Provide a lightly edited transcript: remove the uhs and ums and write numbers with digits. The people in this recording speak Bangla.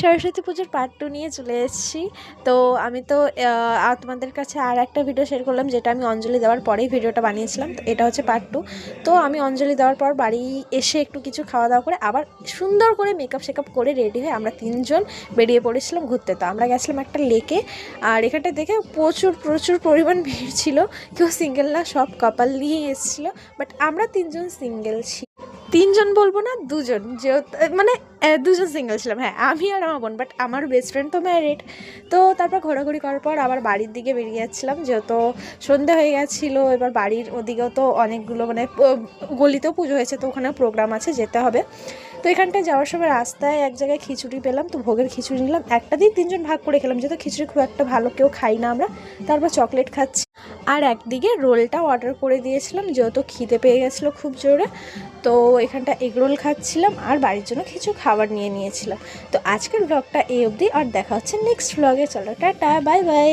সরস্বতী পুজোর পার্ট 2 নিয়ে চলে এসেছি। তো আমি তো তোমাদের কাছে আর একটা ভিডিও শেয়ার করলাম, যেটা আমি অঞ্জলি দেওয়ার পরেই ভিডিওটা বানিয়েছিলাম। তো এটা হচ্ছে পার্ট 2। তো আমি অঞ্জলি দেওয়ার পর বাড়ি এসে একটু কিছু খাওয়া দাওয়া করে আবার সুন্দর করে মেকআপ শেকআপ করে রেডি হয়ে আমরা 3 জন বেরিয়ে পড়েছিলাম ঘুরতে। তো আমরা গেছিলাম একটা লেকে, আর এখানটা দেখে প্রচুর প্রচুর পরিমাণ ভিড় ছিল। কেউ সিঙ্গেল না, সব কাপাল নিয়েই এসেছিলো, বাট আমরা 3 জন সিঙ্গেল ছি। 3 জন বলবো না, 2 জন, যেহেতু মানে 2 জন সিঙ্গেল ছিলাম। হ্যাঁ, আমি আর আমার বোন, বাট আমার বেস্ট ফ্রেন্ড তো ম্যারিড। তো তারপর ঘোরাঘুরি করার পর আবার বাড়ির দিকে বেরিয়ে যাচ্ছিলাম, যেহেতু সন্ধে হয়ে গেছিলো। এবার বাড়ির ওদিকেও তো অনেকগুলো মানে গলিতেও পুজো হয়েছে, তো ওখানেও প্রোগ্রাম আছে, যেতে হবে। তো এখানটায় যাওয়ার সময় রাস্তায় এক জায়গায় খিচুড়ি পেলাম, তো ভোগের খিচুড়ি নিলাম। একটা দিন 3 জন ভাগ করে খেলাম, যেহেতু খিচুড়ি খুব একটা ভালো কেউ খাই না আমরা। তারপর চকলেট খাচ্ছি, আর একদিকে রোলটা অর্ডার করে দিয়েছিলাম, যেহেতু খিদে পেয়ে গেছিলো খুব জোরে। তো এখানটা এগ রোল খাচ্ছিলাম আর বাড়ির জন্য কিছু খাবার নিয়ে নিয়েছিলাম। তো আজকের ব্লগটা এই অবধি, আর দেখা হচ্ছে নেক্সট ব্লগে। চলো টাটা, বাই বাই।